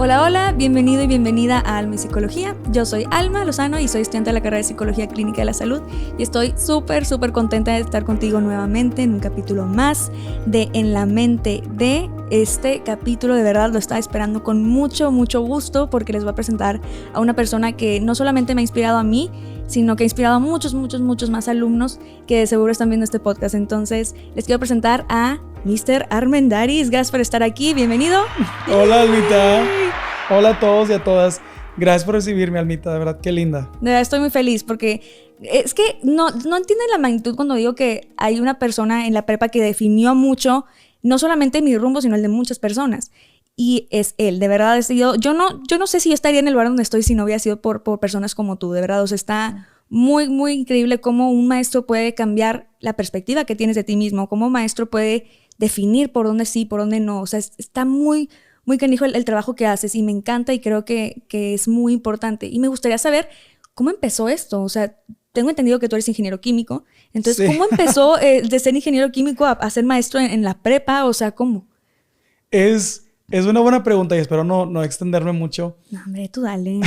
Hola, hola, bienvenido y bienvenida a Alma y Psicología. Yo soy Alma Lozano y soy estudiante de la carrera de Psicología Clínica de la Salud y estoy súper contenta de estar contigo nuevamente en un capítulo más de En la Mente de. Este capítulo de verdad lo estaba esperando con mucho gusto porque les voy a presentar a una persona que no solamente me ha inspirado a mí, sino que ha inspirado a muchos más alumnos que de seguro están viendo este podcast. Entonces les quiero presentar a Mr. Armendáriz. Gracias por estar aquí, bienvenido. Hola, Almita. Hola a todos y a todas. Gracias por recibirme, Almita, de verdad, qué linda. De verdad estoy muy feliz porque es que no entienden la magnitud cuando digo que hay una persona en la prepa que definió mucho, no solamente mi rumbo, sino el de muchas personas. Y es él, de verdad he sido, yo no sé si yo estaría en el lugar donde estoy si no hubiera sido por personas como tú, de verdad. O sea, está muy increíble cómo un maestro puede cambiar la perspectiva que tienes de ti mismo, cómo un maestro puede definir por dónde sí, por dónde no. O sea, está muy canijo el trabajo que haces y me encanta y creo que es muy importante. Y me gustaría saber cómo empezó esto. O sea, tengo entendido que tú eres ingeniero químico. Entonces, sí. ¿Cómo empezó de ser ingeniero químico a ser maestro en la prepa? O sea, ¿cómo? Es una buena pregunta y espero no extenderme mucho. No, hombre, tú dale.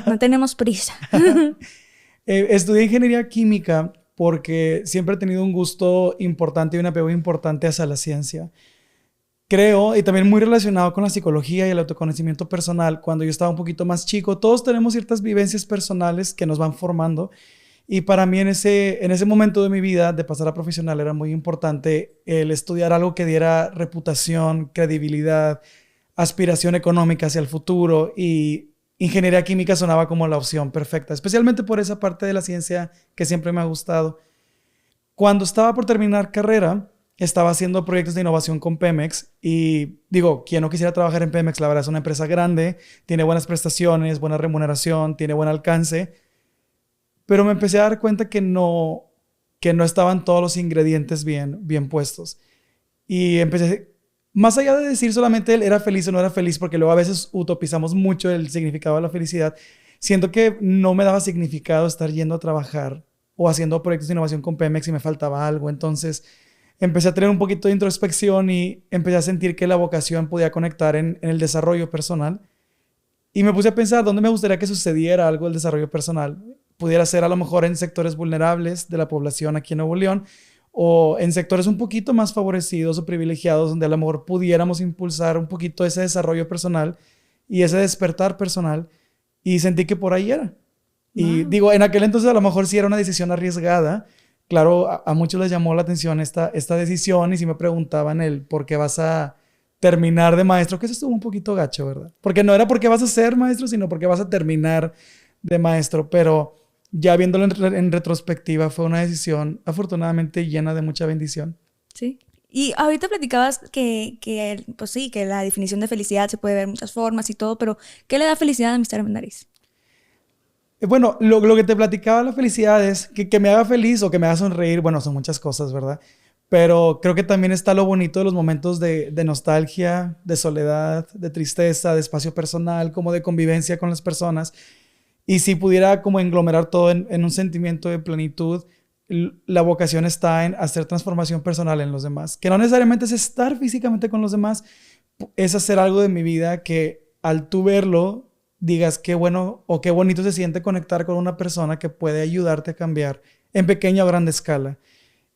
No tenemos prisa. Estudié ingeniería química porque siempre he tenido un gusto importante y un apego importante hacia la ciencia. Creo, y también muy relacionado con la psicología y el autoconocimiento personal, cuando yo estaba un poquito más chico, todos tenemos ciertas vivencias personales que nos van formando. Y para mí en ese momento de mi vida de pasar a profesional era muy importante el estudiar algo que diera reputación, credibilidad, aspiración económica hacia el futuro, y ingeniería química sonaba como la opción perfecta, especialmente por esa parte de la ciencia que siempre me ha gustado. Cuando estaba por terminar carrera, estaba haciendo proyectos de innovación con Pemex y digo, ¿quién no quisiera trabajar en Pemex? La verdad es una empresa grande, tiene buenas prestaciones, buena remuneración, tiene buen alcance. Pero me empecé a dar cuenta que no estaban todos los ingredientes bien puestos. Y empecé, más allá de decir solamente él era feliz o no era feliz, porque luego a veces utopizamos mucho el significado de la felicidad, siento que no me daba significado estar yendo a trabajar o haciendo proyectos de innovación con Pemex y me faltaba algo. Entonces empecé a tener un poquito de introspección y empecé a sentir que la vocación podía conectar en el desarrollo personal. Y me puse a pensar dónde me gustaría que sucediera algo del desarrollo personal. Pudiera ser a lo mejor en sectores vulnerables de la población aquí en Nuevo León o en sectores un poquito más favorecidos o privilegiados donde a lo mejor pudiéramos impulsar un poquito ese desarrollo personal y ese despertar personal, y sentí que por ahí era. Y digo, en aquel entonces a lo mejor sí era una decisión arriesgada. Claro, a muchos les llamó la atención esta decisión y sí me preguntaban el por qué vas a terminar de maestro, que eso estuvo un poquito gacho, ¿verdad? Porque no era porque vas a ser maestro, sino porque vas a terminar de maestro, pero ya viéndolo en retrospectiva fue una decisión afortunadamente llena de mucha bendición. Sí. Y ahorita platicabas que pues sí, que la definición de felicidad se puede ver de muchas formas y todo, pero ¿qué le da felicidad a Mr. Armendáriz? Bueno, lo que te platicaba la felicidad es que me haga feliz o que me haga sonreír. Bueno, son muchas cosas, ¿verdad? Pero creo que también está lo bonito de los momentos de nostalgia, de soledad, de tristeza, de espacio personal, como de convivencia con las personas. Y si pudiera como englomerar todo en un sentimiento de plenitud, la vocación está en hacer transformación personal en los demás. Que no necesariamente es estar físicamente con los demás, es hacer algo de mi vida que al tú verlo digas qué bueno o qué bonito se siente conectar con una persona que puede ayudarte a cambiar en pequeña o grande escala.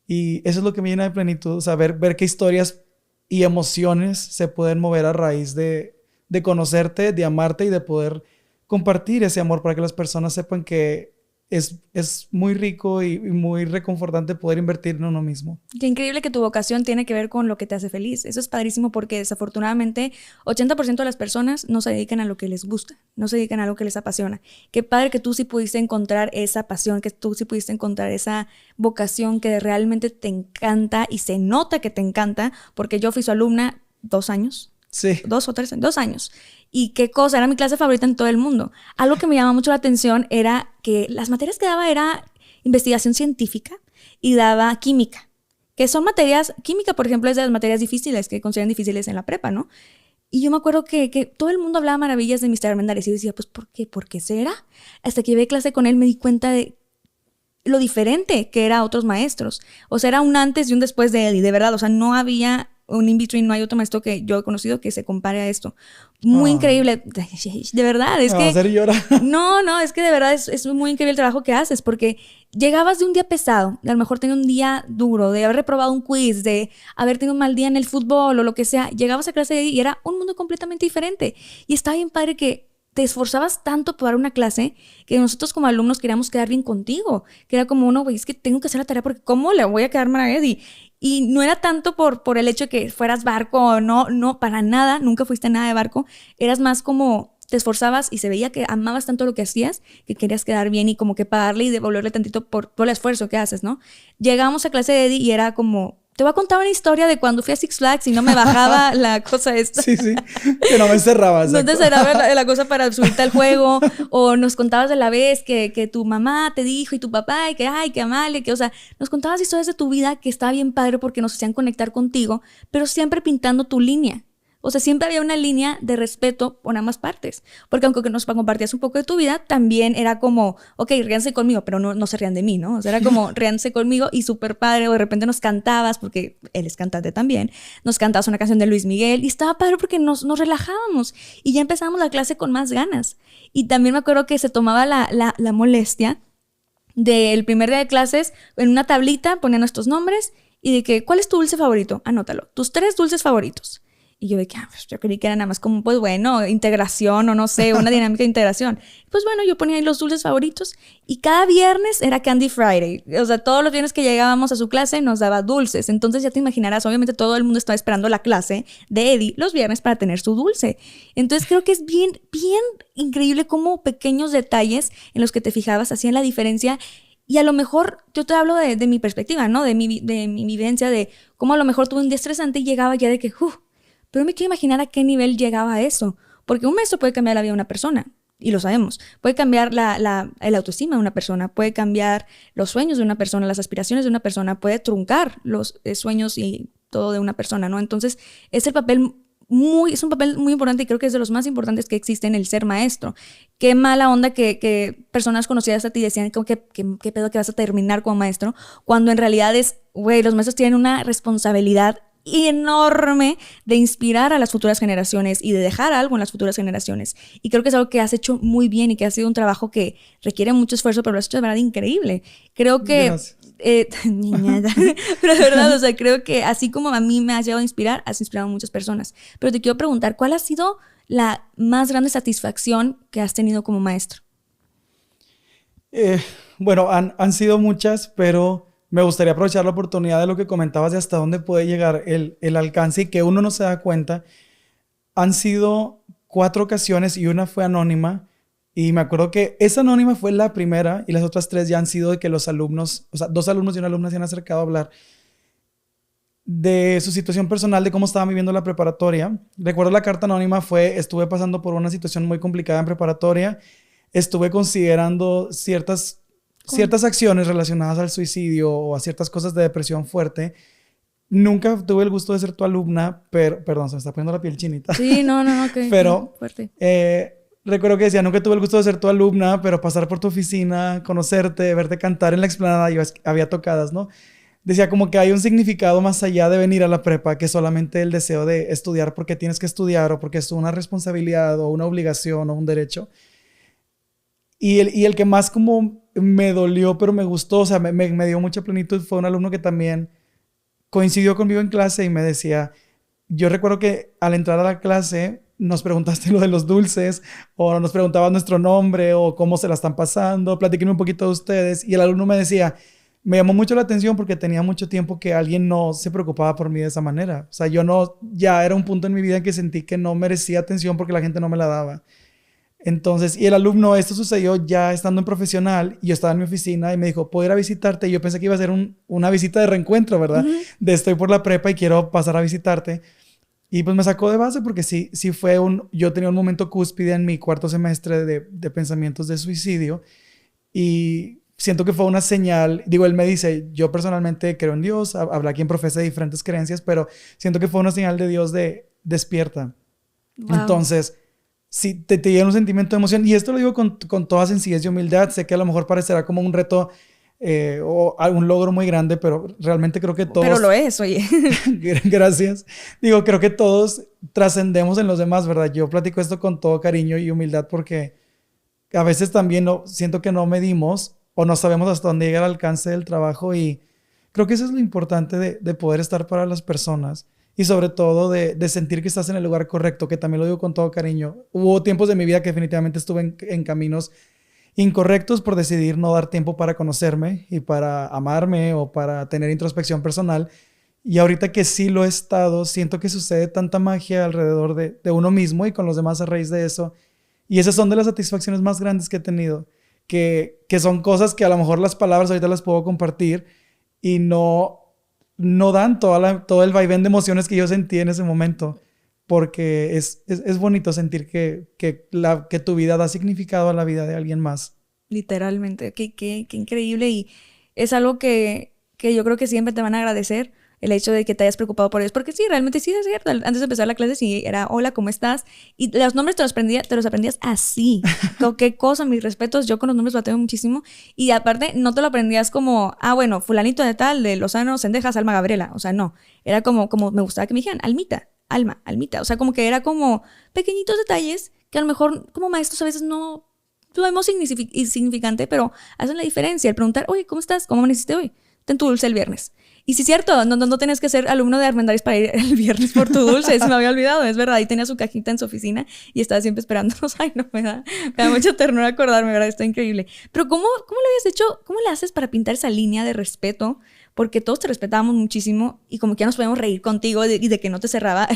Y eso es lo que me llena de plenitud, saber ver qué historias y emociones se pueden mover a raíz de conocerte, de amarte y de poder compartir ese amor para que las personas sepan que es muy rico y muy reconfortante poder invertir en uno mismo. Qué increíble que tu vocación tiene que ver con lo que te hace feliz. Eso es padrísimo porque desafortunadamente 80% de las personas no se dedican a lo que les gusta, no se dedican a lo que les apasiona. Qué padre que tú sí pudiste encontrar esa pasión, que tú sí pudiste encontrar esa vocación que realmente te encanta y se nota que te encanta, porque yo fui su alumna 2 años. Sí. 2 o 3 años, 2 años. Y qué cosa, era mi clase favorita en todo el mundo. Algo que me llama mucho la atención era que las materias que daba era investigación científica y daba química, que son materias, química por ejemplo es de las materias difíciles que consideran difíciles en la prepa, ¿no? Y yo me acuerdo que todo el mundo hablaba maravillas de Mr. Armendáriz y yo decía, pues ¿por qué? ¿Por qué será? Hasta que llevé clase con él me di cuenta de lo diferente que era a otros maestros. O sea, era un antes y un después de él y de verdad, o sea, no había un in-between, no hay otro maestro que yo he conocido que se compare a esto. Muy increíble. De verdad, es me que... va a hacer llorar. No, es que de verdad es muy increíble el trabajo que haces, porque llegabas de un día pesado, de a lo mejor tener un día duro, de haber reprobado un quiz, de haber tenido un mal día en el fútbol o lo que sea. Llegabas a clase y era un mundo completamente diferente. Y estaba bien padre que te esforzabas tanto por dar una clase que nosotros como alumnos queríamos quedar bien contigo. Que era como, güey, es que tengo que hacer la tarea porque ¿cómo le voy a quedar mal a Eddie? Y no era tanto por el hecho de que fueras barco o no, para nada, nunca fuiste nada de barco. Eras más como te esforzabas y se veía que amabas tanto lo que hacías que querías quedar bien y como que pagarle y devolverle tantito por todo el esfuerzo que haces, ¿no? Llegábamos a clase de Eddie y era como... Te voy a contar una historia de cuando fui a Six Flags y no me bajaba la cosa esta. Sí, que no me cerraba. No te cerraba la cosa para subirte al juego. O nos contabas de la vez que tu mamá te dijo y tu papá y que, ay, que Amalia, que, o sea, nos contabas historias de tu vida que estaba bien padre porque nos hacían conectar contigo, pero siempre pintando tu línea. O sea, siempre había una línea de respeto por ambas partes. Porque aunque nos compartías un poco de tu vida, también era como, ok, ríanse conmigo, pero no se rían de mí, ¿no? O sea, era como, ríanse conmigo y súper padre. O de repente nos cantabas, porque él es cantante también, nos cantabas una canción de Luis Miguel y estaba padre porque nos relajábamos. Y ya empezábamos la clase con más ganas. Y también me acuerdo que se tomaba la molestia del primer día de clases, en una tablita ponían nuestros nombres y de que, ¿cuál es tu dulce favorito? Anótalo. Tus 3 dulces favoritos. Y yo de que, pues yo creí que era nada más como, pues bueno, integración o no sé, una dinámica de integración. Pues bueno, yo ponía ahí los dulces favoritos y cada viernes era Candy Friday. O sea, todos los viernes que llegábamos a su clase nos daba dulces. Entonces ya te imaginarás, obviamente todo el mundo estaba esperando la clase de Eddie los viernes para tener su dulce. Entonces creo que es bien increíble cómo pequeños detalles en los que te fijabas hacían la diferencia. Y a lo mejor, yo te hablo de mi perspectiva, ¿no? De mi vivencia, de cómo a lo mejor tuve un día estresante y llegaba ya de que, pero me quiero imaginar a qué nivel llegaba eso. Porque un maestro puede cambiar la vida de una persona, y lo sabemos. Puede cambiar el autoestima de una persona, puede cambiar los sueños de una persona, las aspiraciones de una persona, puede truncar los sueños y todo de una persona, ¿no? Entonces, es un papel muy importante y creo que es de los más importantes que existen, el ser maestro. Qué mala onda que personas conocidas a ti decían como que qué pedo que vas a terminar como maestro, cuando en realidad los maestros tienen una responsabilidad enorme de inspirar a las futuras generaciones y de dejar algo en las futuras generaciones. Y creo que es algo que has hecho muy bien y que ha sido un trabajo que requiere mucho esfuerzo, pero lo has hecho de verdad increíble. Creo que... niñada. Pero de verdad, o sea, creo que así como a mí me has llegado a inspirar, has inspirado a muchas personas. Pero te quiero preguntar, ¿cuál ha sido la más grande satisfacción que has tenido como maestro? Bueno, han sido muchas, pero... me gustaría aprovechar la oportunidad de lo que comentabas de hasta dónde puede llegar el alcance y que uno no se da cuenta. Han sido 4 ocasiones y una fue anónima. Y me acuerdo que esa anónima fue la primera y las otras 3 ya han sido de que los alumnos, o sea, 2 alumnos y una alumna se han acercado a hablar de su situación personal, de cómo estaban viviendo la preparatoria. Recuerdo la carta anónima estuve pasando por una situación muy complicada en preparatoria. Estuve considerando ciertas acciones relacionadas al suicidio o a ciertas cosas de depresión fuerte. Nunca tuve el gusto de ser tu alumna, pero... Perdón, se me está poniendo la piel chinita. Sí, no, okay. Pero fuerte. Recuerdo que decía, nunca tuve el gusto de ser tu alumna, pero pasar por tu oficina, conocerte, verte cantar en la explanada, había tocadas, ¿no? Decía como que hay un significado más allá de venir a la prepa que solamente el deseo de estudiar porque tienes que estudiar o porque es una responsabilidad o una obligación o un derecho. Y el que más como me dolió, pero me gustó, o sea, me dio mucha plenitud, fue un alumno que también coincidió conmigo en clase y me decía, yo recuerdo que al entrar a la clase nos preguntaste lo de los dulces o nos preguntabas nuestro nombre o cómo se la están pasando, platíquenme un poquito de ustedes. Y el alumno me decía, me llamó mucho la atención porque tenía mucho tiempo que alguien no se preocupaba por mí de esa manera. O sea, ya era un punto en mi vida en que sentí que no merecía atención porque la gente no me la daba. Entonces, y el alumno, esto sucedió ya estando en profesional, y yo estaba en mi oficina y me dijo, ¿puedo ir a visitarte? Y yo pensé que iba a ser una visita de reencuentro, ¿verdad? Uh-huh. De estoy por la prepa y quiero pasar a visitarte. Y pues me sacó de base porque sí yo tenía un momento cúspide en mi 4º semestre de pensamientos de suicidio y siento que fue una señal. Digo, él me dice, yo personalmente creo en Dios, habla quien profesa diferentes creencias, pero siento que fue una señal de Dios de despierta. Wow. Entonces... sí, te llega un sentimiento de emoción. Y esto lo digo con toda sencillez y humildad. Sé que a lo mejor parecerá como un reto o un logro muy grande, pero realmente creo que todos... Pero lo es, oye. Gracias. Digo, creo que todos trascendemos en los demás, ¿verdad? Yo platico esto con todo cariño y humildad porque a veces también siento que no medimos o no sabemos hasta dónde llega el alcance del trabajo, y creo que eso es lo importante de poder estar para las personas y sobre todo de sentir que estás en el lugar correcto, que también lo digo con todo cariño. Hubo tiempos de mi vida que definitivamente estuve en caminos incorrectos por decidir no dar tiempo para conocerme y para amarme o para tener introspección personal. Y ahorita que sí lo he estado, siento que sucede tanta magia alrededor de uno mismo y con los demás a raíz de eso. Y esas son de las satisfacciones más grandes que he tenido, que son cosas que a lo mejor las palabras ahorita las puedo compartir y no dan todo el vaivén de emociones que yo sentí en ese momento. Porque es bonito sentir que tu vida da significado a la vida de alguien más. Literalmente, qué increíble, y es algo que yo creo que siempre te van a agradecer, el hecho de que te hayas preocupado por ellos, porque sí, realmente sí es cierto. Antes de empezar la clase sí era hola, ¿cómo estás? Y los nombres te los aprendías así. Qué cosa, mis respetos, yo con los nombres bateo muchísimo, y aparte no te lo aprendías como, bueno, fulanito de tal, de Lozano, Cendejas, Alma Gabriela, o sea, no, era como me gustaba que me dijeran, Almita, Almita, o sea, como que era como pequeñitos detalles que a lo mejor como maestros a veces no lo vemos insignificante, pero hacen la diferencia. El preguntar, oye, ¿cómo estás? ¿Cómo amaneciste hoy? Ten tu dulce el viernes. Y sí es cierto, no tenías que ser alumno de Armendáriz para ir el viernes por tu dulce, se me había olvidado, es verdad, ahí tenía su cajita en su oficina y estaba siempre esperándonos. Ay, no, me da mucha ternura acordarme, ¿verdad? Está increíble. Pero ¿cómo lo habías hecho? ¿Cómo le haces para pintar esa línea de respeto? Porque todos te respetábamos muchísimo y como que ya nos podemos reír contigo y de que no te cerraba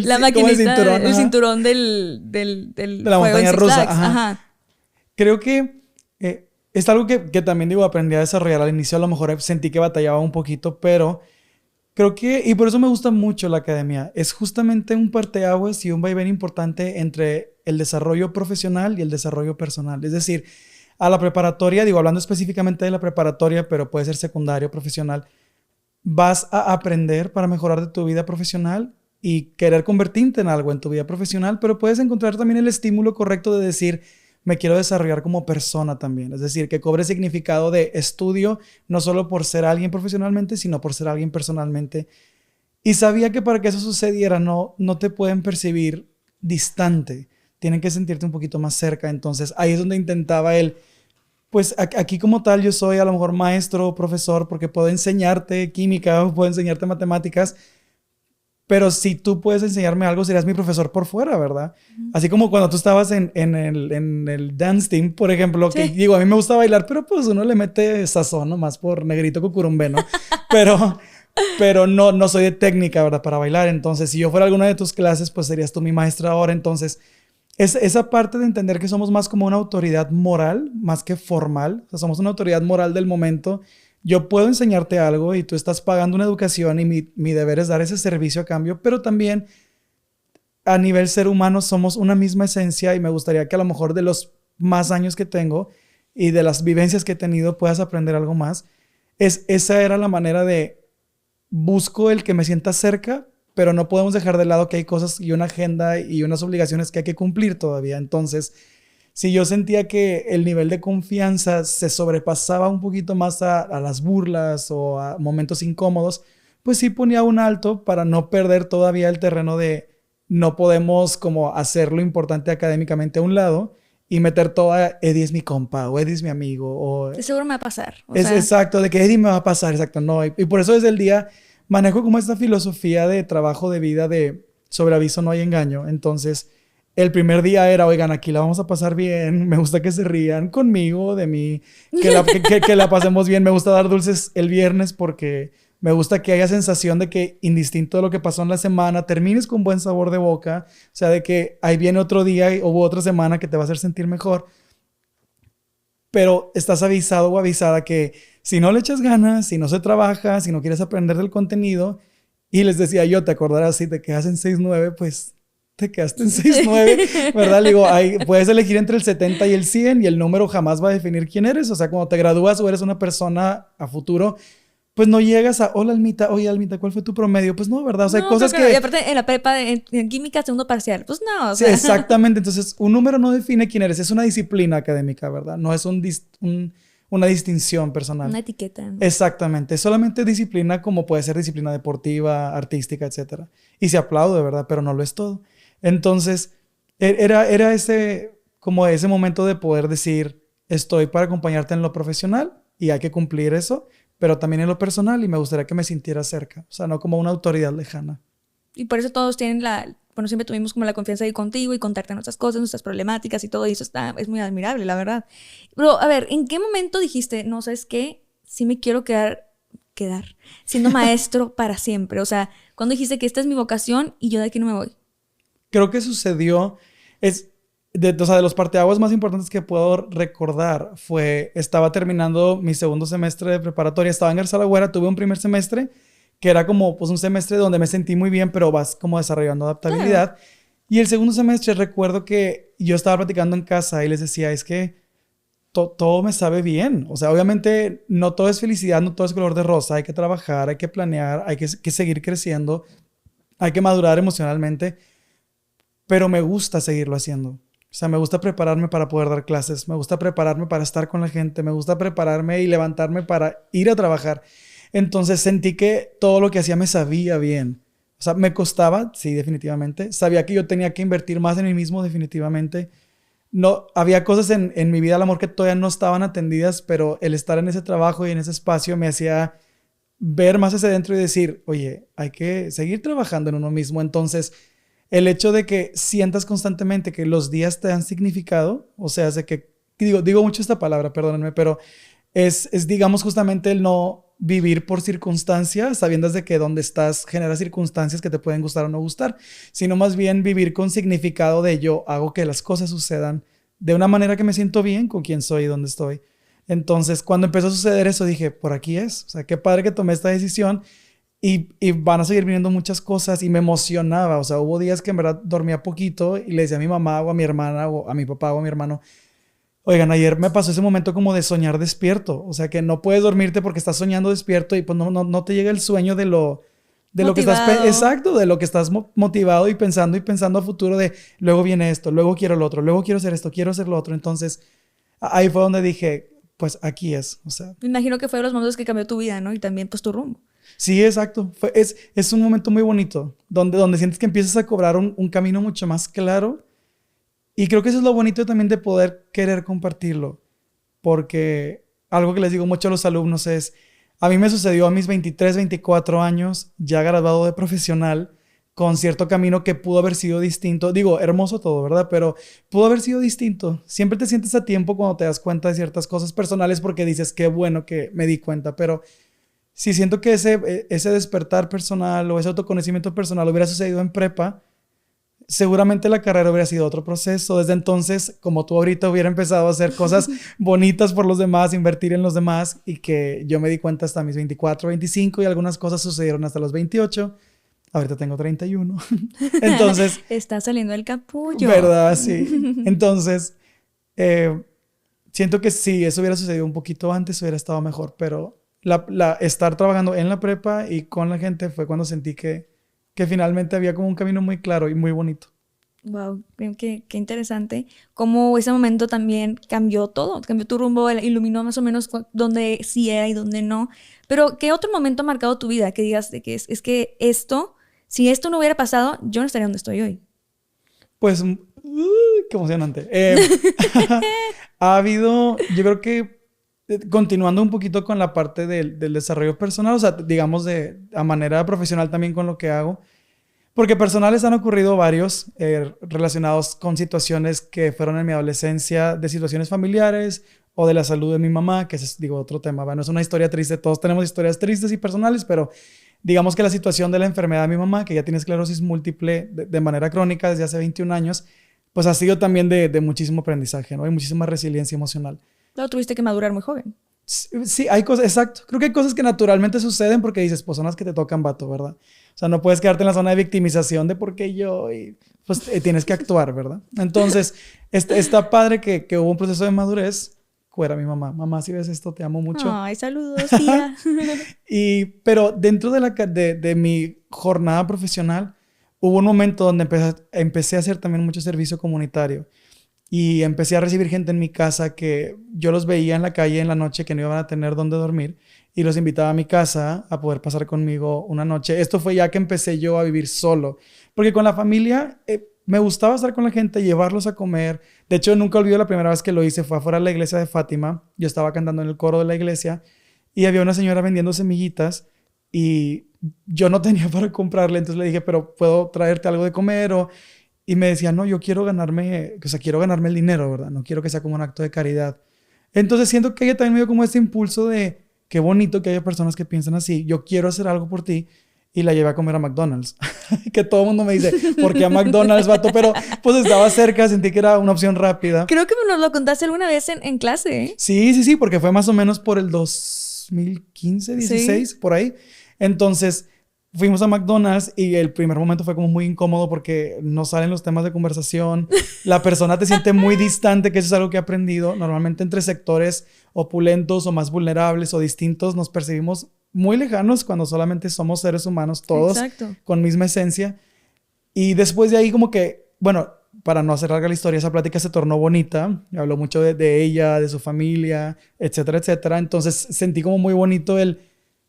la maquinita, el cinturón de la montaña rusa. Ajá. Creo que es algo que también aprendí a desarrollar. Al inicio a lo mejor sentí que batallaba un poquito, pero creo que, y por eso me gusta mucho la academia, es justamente un parteaguas y un vaivén importante entre el desarrollo profesional y el desarrollo personal. Es decir, a la preparatoria, hablando específicamente de la preparatoria, pero puede ser secundario, profesional, vas a aprender para mejorar de tu vida profesional y querer convertirte en algo en tu vida profesional, pero puedes encontrar también el estímulo correcto de decir, me quiero desarrollar como persona también. Es decir, que cobre significado de estudio, no solo por ser alguien profesionalmente, sino por ser alguien personalmente. Y sabía que para que eso sucediera no te pueden percibir distante, tienen que sentirte un poquito más cerca. Entonces ahí es donde intentaba pues aquí como tal yo soy a lo mejor maestro o profesor porque puedo enseñarte química o puedo enseñarte matemáticas, pero si tú puedes enseñarme algo serías mi profesor por fuera, ¿verdad? Así como cuando tú estabas en el dance team, por ejemplo, sí. Que a mí me gusta bailar, pero pues uno le mete sazón nomás por negrito cucurumbe, ¿no? pero no soy de técnica, ¿verdad? Para bailar. Entonces si yo fuera alguna de tus clases, pues serías tú mi maestra ahora. Entonces esa parte de entender que somos más como una autoridad moral, más que formal. O sea, somos una autoridad moral del momento. Yo puedo enseñarte algo y tú estás pagando una educación y mi deber es dar ese servicio a cambio, pero también a nivel ser humano somos una misma esencia y me gustaría que a lo mejor de los más años que tengo y de las vivencias que he tenido puedas aprender algo más. Esa era la manera de busco el que me sienta cerca, pero no podemos dejar de lado que hay cosas y una agenda y unas obligaciones que hay que cumplir todavía. Entonces, si yo sentía que el nivel de confianza se sobrepasaba un poquito más a las burlas o a momentos incómodos, pues sí ponía un alto para no perder todavía el terreno de no podemos como hacer lo importante académicamente a un lado y meter toda Eddie es mi compa o Eddie es mi amigo. O, de seguro me va a pasar. Exacto, de que Eddie me va a pasar, exacto. No, y por eso desde el día manejo como esta filosofía de trabajo de vida de sobre aviso no hay engaño. Entonces, el primer día era, oigan, aquí la vamos a pasar bien, me gusta que se rían conmigo, de mí, que la pasemos bien. Me gusta dar dulces el viernes porque me gusta que haya sensación de que, indistinto de lo que pasó en la semana, termines con buen sabor de boca. O sea, de que ahí viene otro día o otra semana que te va a hacer sentir mejor. Pero estás avisado o avisada que si no le echas ganas, si no se trabaja, si no quieres aprender del contenido, y les decía yo, te acordarás, si te quedas en 6.9, pues te quedaste en 6.9, ¿verdad? Le digo, puedes elegir entre el 70 y el 100 y el número jamás va a definir quién eres. O sea, cuando te gradúas o eres una persona a futuro, pues no llegas a, hola Almita, oye Almita, ¿cuál fue tu promedio? Pues no, ¿verdad? O sea, no, hay cosas que... Y aparte en la prepa, en química, segundo parcial, pues no. O sea. Sí, exactamente. Entonces, un número no define quién eres, es una disciplina académica, ¿verdad? No es un una distinción personal. Una etiqueta. Exactamente. Solamente disciplina como puede ser disciplina deportiva, artística, etcétera. Y se aplaude, ¿verdad? Pero no lo es todo. Entonces, era ese, como ese momento de poder decir, estoy para acompañarte en lo profesional y hay que cumplir eso, pero también en lo personal y me gustaría que me sintiera cerca. O sea, no como una autoridad lejana. Y por eso todos tienen bueno, siempre tuvimos como la confianza de ir contigo y contarte nuestras cosas, nuestras problemáticas y todo eso es muy admirable, la verdad. Pero, a ver, ¿en qué momento dijiste, no, sabes qué? Sí me quiero quedar siendo maestro para siempre? O sea, ¿cuándo dijiste que esta es mi vocación y yo de aquí no me voy? Creo que sucedió, o sea, de los parteaguas más importantes que puedo recordar estaba terminando mi segundo semestre de preparatoria, estaba en Garza La Güera, tuve un primer semestre que era como pues un semestre donde me sentí muy bien, pero vas como desarrollando adaptabilidad. Claro. Y el segundo semestre recuerdo que yo estaba platicando en casa y les decía, es que todo me sabe bien. O sea, obviamente no todo es felicidad, no todo es color de rosa, hay que trabajar, hay que planear, hay que seguir creciendo, hay que madurar emocionalmente, pero me gusta seguirlo haciendo. O sea, me gusta prepararme para poder dar clases, me gusta prepararme para estar con la gente, me gusta prepararme y levantarme para ir a trabajar. Entonces sentí que todo lo que hacía me sabía bien. O sea, me costaba, sí, definitivamente. Sabía que yo tenía que invertir más en mí mismo, definitivamente. No, había cosas en mi vida, al amor, que todavía no estaban atendidas, pero el estar en ese trabajo y en ese espacio me hacía ver más hacia adentro y decir, oye, hay que seguir trabajando en uno mismo. Entonces, el hecho de que sientas constantemente que los días te dan significado, o sea, de que, digo mucho esta palabra, perdónenme, pero es digamos, justamente el no vivir por circunstancias, sabiendo de que donde estás genera circunstancias que te pueden gustar o no gustar, sino más bien vivir con significado de yo hago que las cosas sucedan de una manera que me siento bien con quién soy y dónde estoy. Entonces, cuando empezó a suceder eso, dije, por aquí es. O sea, qué padre que tomé esta decisión y van a seguir viniendo muchas cosas y me emocionaba. O sea, hubo días que en verdad dormía poquito y le decía a mi mamá o a mi hermana o a mi papá o a mi hermano, oigan, ayer me pasó ese momento como de soñar despierto. O sea, que no puedes dormirte porque estás soñando despierto y pues no te llega el sueño de lo que estás... Exacto, de lo que estás motivado y pensando a futuro de luego viene esto, luego quiero lo otro, luego quiero hacer esto, quiero hacer lo otro. Entonces, ahí fue donde dije, pues aquí es. O sea, me imagino que fue de los momentos que cambió tu vida, ¿no? Y también pues tu rumbo. Sí, exacto. Es un momento muy bonito donde sientes que empiezas a cobrar un camino mucho más claro. Y creo que eso es lo bonito también de poder querer compartirlo. Porque algo que les digo mucho a los alumnos es, a mí me sucedió a mis 23, 24 años, ya graduado de profesional, con cierto camino que pudo haber sido distinto. Digo, hermoso todo, ¿verdad? Pero pudo haber sido distinto. Siempre te sientes a tiempo cuando te das cuenta de ciertas cosas personales porque dices, qué bueno que me di cuenta. Pero sí siento que ese despertar personal o ese autoconocimiento personal hubiera sucedido en prepa, seguramente la carrera hubiera sido otro proceso. Desde entonces, como tú ahorita, hubiera empezado a hacer cosas bonitas por los demás, invertir en los demás, y que yo me di cuenta hasta mis 24, 25 y algunas cosas sucedieron hasta los 28. Ahorita tengo 31. Entonces... Está saliendo el capullo. ¿Verdad? Sí. Entonces, siento que si eso hubiera sucedido un poquito antes, hubiera estado mejor, pero estar trabajando en la prepa y con la gente fue cuando sentí que finalmente había como un camino muy claro y muy bonito. Wow, qué interesante. Cómo ese momento también cambió todo, cambió tu rumbo, iluminó más o menos dónde sí era y dónde no. Pero, ¿qué otro momento ha marcado tu vida? Que digas de que es que esto, si esto no hubiera pasado, yo no estaría donde estoy hoy. Pues, qué emocionante. Ha habido, yo creo que, continuando un poquito con la parte del desarrollo personal, o sea, digamos a manera profesional también con lo que hago, porque personales han ocurrido varios relacionados con situaciones que fueron en mi adolescencia, de situaciones familiares o de la salud de mi mamá, que es, digo, otro tema. Bueno, es una historia triste, todos tenemos historias tristes y personales, pero digamos que la situación de la enfermedad de mi mamá, que ya tiene esclerosis múltiple de manera crónica desde hace 21 años, pues ha sido también de muchísimo aprendizaje, ¿no? Y muchísima resiliencia emocional. Lo tuviste que madurar muy joven. Sí, hay cosas, exacto. Creo que hay cosas que naturalmente suceden porque dices, pues son las que te tocan, vato, ¿verdad? O sea, no puedes quedarte en la zona de victimización de por qué yo, y pues tienes que actuar, ¿verdad? Entonces, está padre que hubo un proceso de madurez. Fuera mi mamá. Mamá, si ves esto, te amo mucho. Ay, saludos, tía. Pero dentro de mi jornada profesional, hubo un momento donde empecé a hacer también mucho servicio comunitario. y empecé a recibir gente en mi casa que yo los veía en la calle en la noche que no iban a tener dónde dormir y los invitaba a mi casa a poder pasar conmigo una noche. Esto fue ya que empecé yo a vivir solo, porque con la familia me gustaba estar con la gente, llevarlos a comer. De hecho, nunca olvido la primera vez que lo hice, fue afuera de la iglesia de Fátima. Yo estaba cantando en el coro de la iglesia y había una señora vendiendo semillitas y yo no tenía para comprarle, entonces le dije, pero ¿puedo traerte algo de comer? Y me decía, no, yo quiero ganarme, o sea, quiero ganarme el dinero, ¿verdad? No quiero que sea como un acto de caridad. Entonces siento que ella también me dio como este impulso de, qué bonito que haya personas que piensan así, yo quiero hacer algo por ti, y la llevé a comer a McDonald's. Que todo el mundo me dice, ¿por qué a McDonald's, vato? Pero pues estaba cerca, sentí que era una opción rápida. Creo que nos lo contaste alguna vez en clase, ¿eh? Sí, porque fue más o menos por el 2015, 16, sí, por ahí. Entonces fuimos a McDonald's y el primer momento fue como muy incómodo porque no salen los temas de conversación. La persona te siente muy distante, que eso es algo que he aprendido. Normalmente entre sectores opulentos o más vulnerables o distintos nos percibimos muy lejanos cuando solamente somos seres humanos todos. Exacto. Con misma esencia. Y después de ahí como que, bueno, para no hacer larga la historia, esa plática se tornó bonita. Habló mucho de ella, de su familia, etcétera, etcétera. Entonces sentí como muy bonito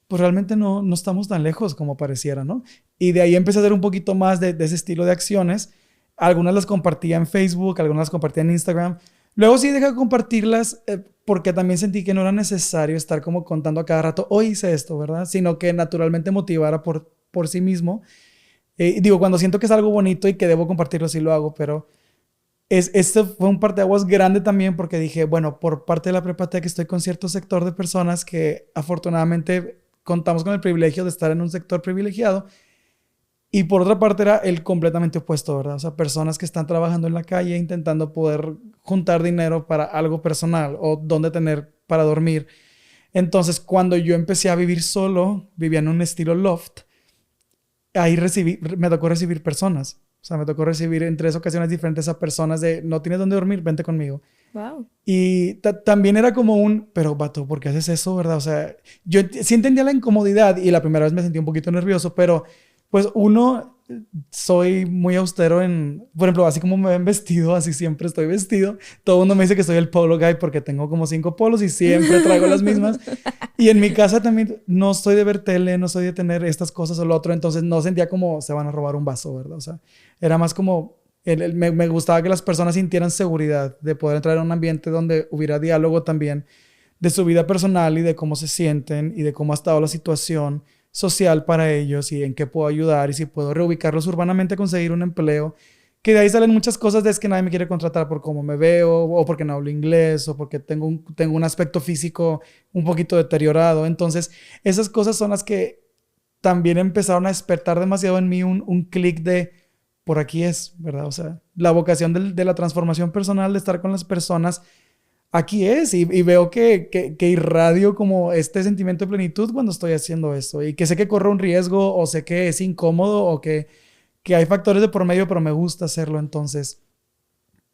pues realmente no estamos tan lejos como pareciera, ¿no? Y de ahí empecé a hacer un poquito más de ese estilo de acciones. Algunas las compartía en Facebook, algunas las compartía en Instagram. Luego sí dejé de compartirlas porque también sentí que no era necesario estar como contando a cada rato, hoy hice esto, ¿verdad? Sino que naturalmente motivara por sí mismo. Digo, cuando siento que es algo bonito y que debo compartirlo, sí lo hago, pero este fue un parteaguas grande también porque dije, bueno, por parte de la Prepa Tech estoy con cierto sector de personas que afortunadamente contamos con el privilegio de estar en un sector privilegiado. Y por otra parte era el completamente opuesto, ¿verdad? O sea, personas que están trabajando en la calle intentando poder juntar dinero para algo personal o dónde tener para dormir. Entonces, cuando yo empecé a vivir solo, vivía en un estilo loft, ahí me tocó recibir personas. O sea, me tocó recibir en 3 ocasiones diferentes a personas de, no tienes dónde dormir, vente conmigo. Wow. Y también era como pero vato, ¿por qué haces eso, verdad? O sea, yo sí entendía la incomodidad y la primera vez me sentí un poquito nervioso, pero pues soy muy austero por ejemplo, así como me ven vestido, así siempre estoy vestido. Todo el mundo me dice que soy el polo guy porque tengo como 5 polos y siempre traigo las mismas. Y en mi casa también no soy de ver tele, no soy de tener estas cosas o lo otro, entonces no sentía como se van a robar un vaso, ¿verdad? O sea, era más como, me gustaba que las personas sintieran seguridad de poder entrar en un ambiente donde hubiera diálogo también de su vida personal y de cómo se sienten y de cómo ha estado la situación social para ellos y en qué puedo ayudar y si puedo reubicarlos urbanamente a conseguir un empleo, que de ahí salen muchas cosas de es que nadie me quiere contratar por cómo me veo o porque no hablo inglés o porque tengo un aspecto físico un poquito deteriorado. Entonces esas cosas son las que también empezaron a despertar demasiado en mí un clic de por aquí es, ¿verdad? O sea, la vocación de la transformación personal, de estar con las personas, aquí es, y veo que irradio como este sentimiento de plenitud cuando estoy haciendo esto, y que sé que corro un riesgo, o sé que es incómodo, o que hay factores de por medio, pero me gusta hacerlo. Entonces,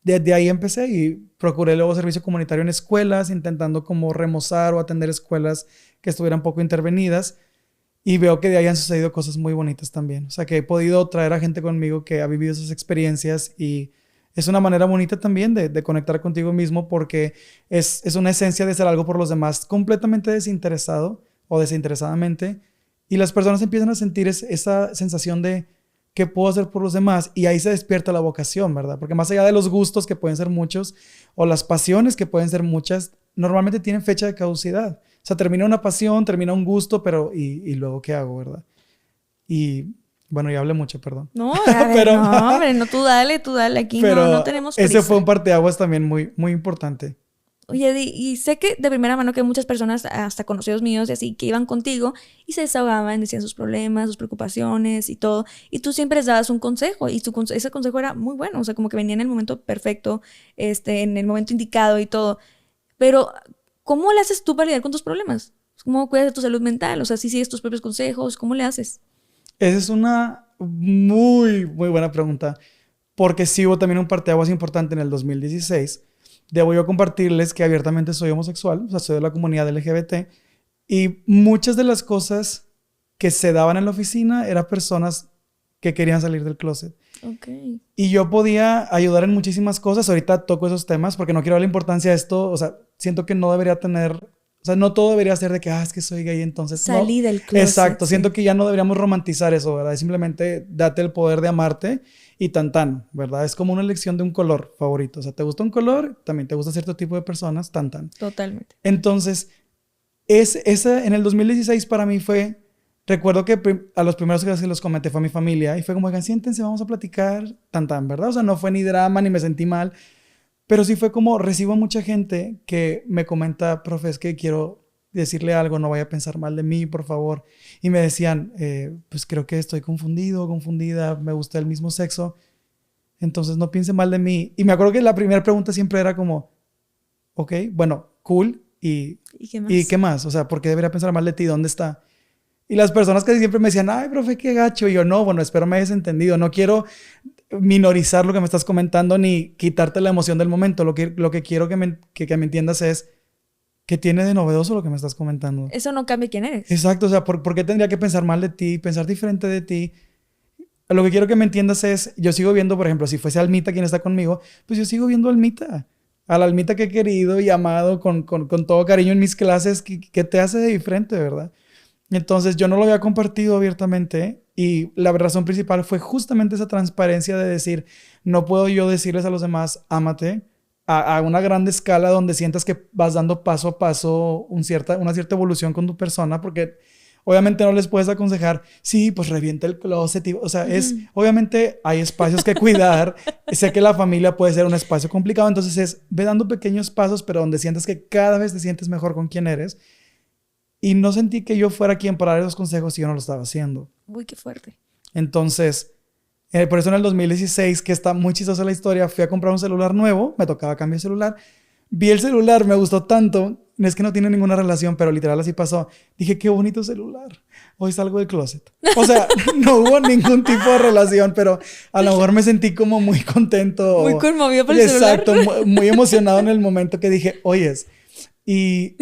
desde ahí empecé y procuré luego servicio comunitario en escuelas, intentando como remozar o atender escuelas que estuvieran poco intervenidas, y veo que de ahí han sucedido cosas muy bonitas también. O sea, que he podido traer a gente conmigo que ha vivido esas experiencias y es una manera bonita también de conectar contigo mismo porque es una esencia de hacer algo por los demás completamente desinteresado o desinteresadamente y las personas empiezan a sentir esa sensación de qué puedo hacer por los demás y ahí se despierta la vocación, ¿verdad? Porque más allá de los gustos que pueden ser muchos o las pasiones que pueden ser muchas, normalmente tienen fecha de caducidad. O sea, termina una pasión, termina un gusto, pero ¿y luego qué hago, verdad? Y bueno, ya hablé mucho, perdón. No, a ver, pero, no, hombre, no, tú dale, aquí pero no tenemos prisa. Ese fue un parteaguas también muy, muy importante. Oye, y sé que de primera mano que hay muchas personas, hasta conocidos míos y así, que iban contigo y se desahogaban, decían sus problemas, sus preocupaciones y todo, y tú siempre les dabas un consejo, y ese consejo era muy bueno, o sea, como que venía en el momento perfecto, en el momento indicado y todo. Pero, ¿cómo le haces tú para lidiar con tus problemas? ¿Cómo cuidas de tu salud mental? O sea, si sigues tus propios consejos, ¿cómo le haces? Esa es una muy, muy buena pregunta, porque sí hubo también un parteaguas importante en el 2016. Debo yo compartirles que abiertamente soy homosexual, o sea, soy de la comunidad LGBT, y muchas de las cosas que se daban en la oficina eran personas que querían salir del closet. Ok. Y yo podía ayudar en muchísimas cosas. Ahorita toco esos temas porque no quiero dar la importancia de esto. O sea, siento que no debería tener... O sea, no todo debería ser de que, es que soy gay, entonces... Salí no. del closet. Exacto. Sí. Siento que ya no deberíamos romantizar eso, ¿verdad? Simplemente date el poder de amarte y tan, ¿verdad? Es como una elección de un color favorito. O sea, te gusta un color, también te gusta cierto tipo de personas, tan. Totalmente. Entonces, en el 2016 para mí fue... Recuerdo que a los primeros que los comenté fue a mi familia y fue como, siéntense, vamos a platicar, ¿verdad? O sea, no fue ni drama ni me sentí mal, pero sí fue como, recibo mucha gente que me comenta, profe, es que quiero decirle algo, no vaya a pensar mal de mí, por favor. Y me decían, pues creo que estoy confundido, confundida, me gusta el mismo sexo, entonces no piense mal de mí. Y me acuerdo que la primera pregunta siempre era como, ok, bueno, cool, ¿y qué más? O sea, ¿por qué debería pensar mal de ti? ¿Dónde está? Y las personas casi siempre me decían, ay, profe, qué gacho. Y yo, no, bueno, espero me hayas entendido. No quiero minorizar lo que me estás comentando ni quitarte la emoción del momento. Lo que quiero que me entiendas es qué tiene de novedoso lo que me estás comentando. Eso no cambia quién eres. Exacto. O sea, ¿por qué tendría que pensar mal de ti, pensar diferente de ti? Lo que quiero que me entiendas es, yo sigo viendo, por ejemplo, si fuese Almita quien está conmigo, pues yo sigo viendo a Almita. A la Almita que he querido y amado con todo cariño en mis clases, que te hace de diferente, ¿verdad? Entonces yo no lo había compartido abiertamente y la razón principal fue justamente esa transparencia de decir, no puedo yo decirles a los demás, ámate, a una gran escala donde sientas que vas dando paso a paso una cierta evolución con tu persona, porque obviamente no les puedes aconsejar, sí, pues revienta el closet, o sea, obviamente hay espacios que cuidar, sé que la familia puede ser un espacio complicado, entonces ve dando pequeños pasos, pero donde sientas que cada vez te sientes mejor con quien eres. Y no sentí que yo fuera quien para dar esos consejos si yo no lo estaba haciendo. Uy, qué fuerte. Entonces, por eso en el 2016, que está muy chistosa la historia, fui a comprar un celular nuevo, me tocaba cambiar de celular. Vi el celular, me gustó tanto, es que no tiene ninguna relación, pero literal así pasó. Dije, qué bonito celular. Hoy salgo del closet. O sea, no hubo ningún tipo de relación, pero a lo mejor me sentí como muy contento. Muy conmovido por el celular. Exacto, muy emocionado en el momento que dije, oyes. Y...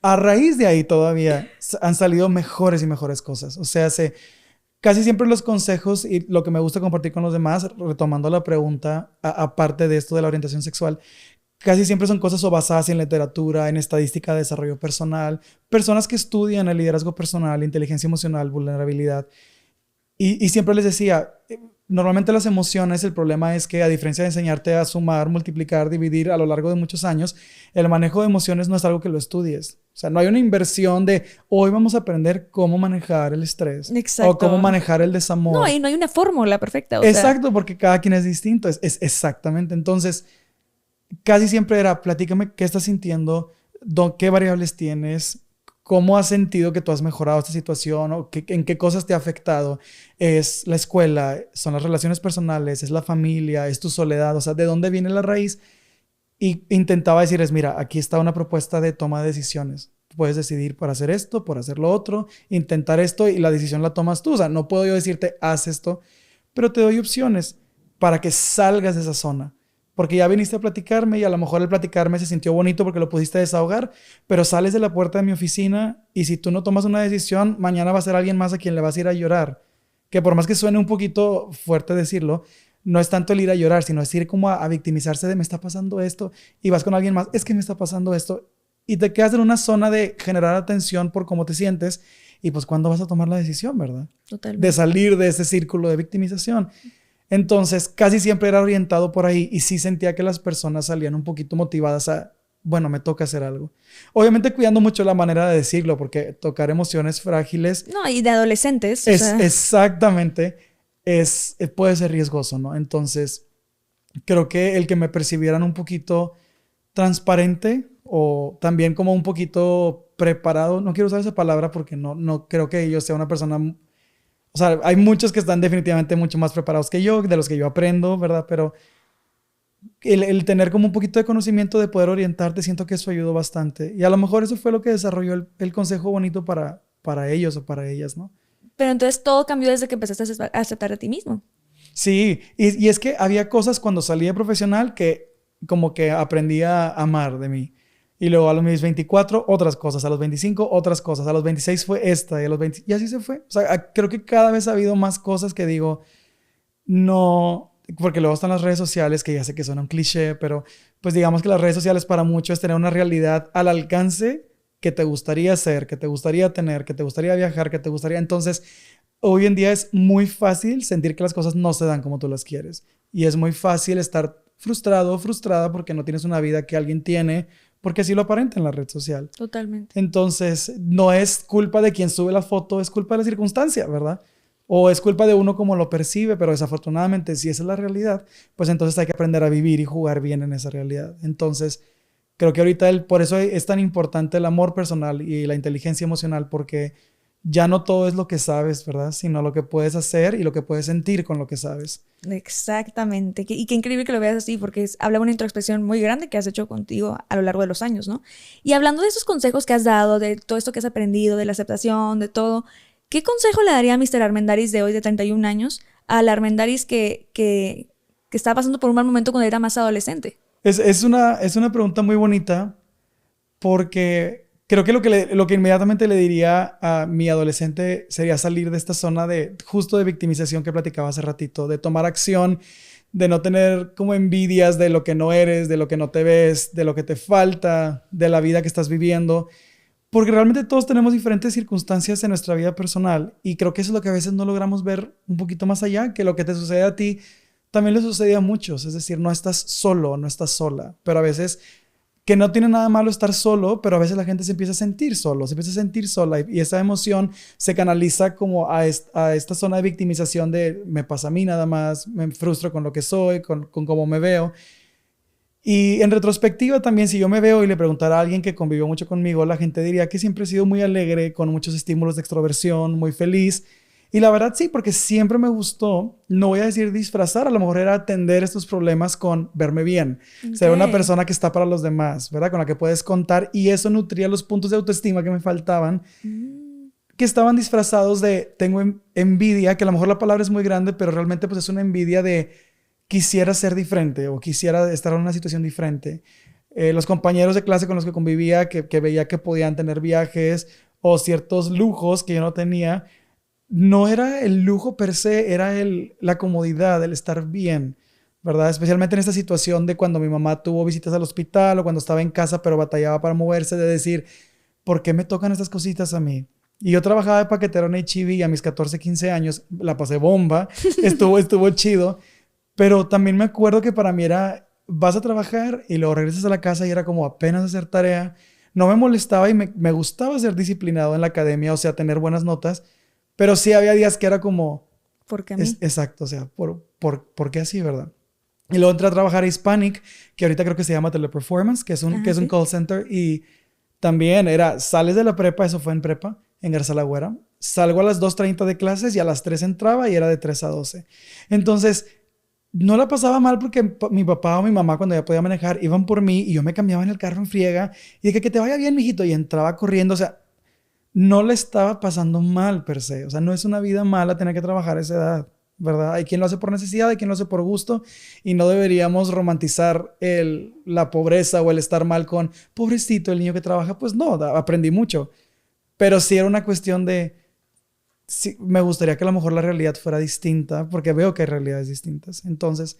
a raíz de ahí todavía han salido mejores y mejores cosas. O sea, casi siempre los consejos y lo que me gusta compartir con los demás, retomando la pregunta, aparte de esto de la orientación sexual, casi siempre son cosas o basadas en literatura, en estadística de desarrollo personal, personas que estudian el liderazgo personal, inteligencia emocional, vulnerabilidad. Y siempre les decía, normalmente las emociones, el problema es que a diferencia de enseñarte a sumar, multiplicar, dividir a lo largo de muchos años, el manejo de emociones no es algo que lo estudies. O sea, no hay una inversión de hoy vamos a aprender cómo manejar el estrés. Exacto. O cómo manejar el desamor. No, y no hay una fórmula perfecta. Exacto, porque cada quien es distinto. Es exactamente. Entonces, casi siempre era, platícame qué estás sintiendo, qué variables tienes, cómo has sentido que tú has mejorado esta situación o en qué cosas te ha afectado. Es la escuela, son las relaciones personales, es la familia, es tu soledad. O sea, ¿de dónde viene la raíz? Y intentaba decirles, mira, aquí está una propuesta de toma de decisiones. Puedes decidir por hacer esto, por hacer lo otro, intentar esto y la decisión la tomas tú. O sea, no puedo yo decirte, haz esto, pero te doy opciones para que salgas de esa zona. Porque ya viniste a platicarme y a lo mejor el platicarme se sintió bonito porque lo pudiste desahogar, pero sales de la puerta de mi oficina y si tú no tomas una decisión, mañana va a ser alguien más a quien le vas a ir a llorar. Que por más que suene un poquito fuerte decirlo, no es tanto el ir a llorar, sino es ir como a victimizarse de me está pasando esto y vas con alguien más, es que me está pasando esto y te quedas en una zona de generar atención por cómo te sientes y pues ¿cuándo vas a tomar la decisión, verdad? Totalmente. De salir de ese círculo de victimización. Entonces casi siempre era orientado por ahí y sí sentía que las personas salían un poquito motivadas a, bueno, me toca hacer algo. Obviamente cuidando mucho la manera de decirlo porque tocar emociones frágiles. No, y de adolescentes. Exactamente. Puede ser riesgoso, ¿no? Entonces, creo que el que me percibieran un poquito transparente o también como un poquito preparado, no quiero usar esa palabra porque no creo que yo sea una persona, o sea, hay muchos que están definitivamente mucho más preparados que yo, de los que yo aprendo, ¿verdad? Pero el tener como un poquito de conocimiento de poder orientarte, siento que eso ayudó bastante. Y a lo mejor eso fue lo que desarrolló el consejo bonito para ellos o para ellas, ¿no? Pero entonces todo cambió desde que empezaste a aceptar a ti mismo. Sí, y es que había cosas cuando salí de profesional que como que aprendí a amar de mí. Y luego a los 24, otras cosas. A los 25, otras cosas. A los 26 fue esta. Y a los 20... Y así se fue. O sea, creo que cada vez ha habido más cosas que digo, no... Porque luego están las redes sociales, que ya sé que son un cliché, pero pues digamos que las redes sociales para muchos es tener una realidad al alcance que te gustaría ser, que te gustaría tener, que te gustaría viajar, que te gustaría... Entonces, hoy en día es muy fácil sentir que las cosas no se dan como tú las quieres. Y es muy fácil estar frustrado o frustrada porque no tienes una vida que alguien tiene, porque así lo aparenta en la red social. Totalmente. Entonces, no es culpa de quien sube la foto, es culpa de la circunstancia, ¿verdad? O es culpa de uno como lo percibe, pero desafortunadamente, si esa es la realidad, pues entonces hay que aprender a vivir y jugar bien en esa realidad. Entonces, creo que ahorita por eso es tan importante el amor personal y la inteligencia emocional, porque ya no todo es lo que sabes, ¿verdad? Sino lo que puedes hacer y lo que puedes sentir con lo que sabes. Exactamente. Y qué increíble que lo veas así, porque habla de una introspección muy grande que has hecho contigo a lo largo de los años, ¿no? Y hablando de esos consejos que has dado, de todo esto que has aprendido, de la aceptación, de todo, ¿qué consejo le daría a Mr. Armendáriz de hoy, de 31 años, al Armendáriz que está pasando por un mal momento cuando era más adolescente? Es una pregunta muy bonita porque creo que lo que inmediatamente le diría a mi adolescente sería salir de esta zona de justo de victimización que platicaba hace ratito, de tomar acción, de no tener como envidias de lo que no eres, de lo que no te ves, de lo que te falta, de la vida que estás viviendo. Porque realmente todos tenemos diferentes circunstancias en nuestra vida personal y creo que eso es lo que a veces no logramos ver un poquito más allá, que lo que te sucede a ti también le sucede a muchos, es decir, no estás solo, no estás sola, pero a veces que no tiene nada malo estar solo, pero a veces la gente se empieza a sentir solo, se empieza a sentir sola y esa emoción se canaliza como a esta zona de victimización de me pasa a mí nada más, me frustro con lo que soy, con cómo me veo. Y en retrospectiva también, si yo me veo y le preguntara a alguien que convivió mucho conmigo, la gente diría que siempre he sido muy alegre, con muchos estímulos de extroversión, muy feliz. Y la verdad sí, porque siempre me gustó, no voy a decir disfrazar, a lo mejor era atender estos problemas con verme bien, ser una persona que está para los demás, ¿verdad? Con la que puedes contar y eso nutría los puntos de autoestima que me faltaban, que estaban disfrazados de tengo envidia, que a lo mejor la palabra es muy grande, pero realmente pues es una envidia de quisiera ser diferente o quisiera estar en una situación diferente. Los compañeros de clase con los que convivía, que veía que podían tener viajes o ciertos lujos que yo no tenía, no era el lujo per se, era la comodidad, el estar bien, ¿verdad? Especialmente en esta situación de cuando mi mamá tuvo visitas al hospital o cuando estaba en casa pero batallaba para moverse, de decir, ¿por qué me tocan estas cositas a mí? Y yo trabajaba de paquetero en H-E-B y a mis 14, 15 años la pasé bomba, estuvo chido, pero también me acuerdo que para mí era, vas a trabajar y luego regresas a la casa y era como apenas hacer tarea. No me molestaba y me gustaba ser disciplinado en la academia, o sea, tener buenas notas, pero sí había días que era como... ¿Por qué a mí? Exacto, o sea, ¿por qué así, verdad? Y luego entré a trabajar a Hispanic, que ahorita creo que se llama Teleperformance, que es un ¿Sí? call center. Y también sales de la prepa, eso fue en prepa, en Garza La Güera. Salgo a las 2:30 de clases y a las 3 entraba y era de 3 a 12. Entonces, no la pasaba mal porque mi papá o mi mamá, cuando ya podía manejar, iban por mí y yo me cambiaba en el carro en friega y dije que te vaya bien, mijito, y entraba corriendo, o sea, no le estaba pasando mal per se. O sea, no es una vida mala tener que trabajar a esa edad, ¿verdad? Hay quien lo hace por necesidad, hay quien lo hace por gusto y no deberíamos romantizar la pobreza o el estar mal con, pobrecito, el niño que trabaja. Pues no, aprendí mucho. Pero sí era una cuestión de, sí, me gustaría que a lo mejor la realidad fuera distinta porque veo que hay realidades distintas. Entonces,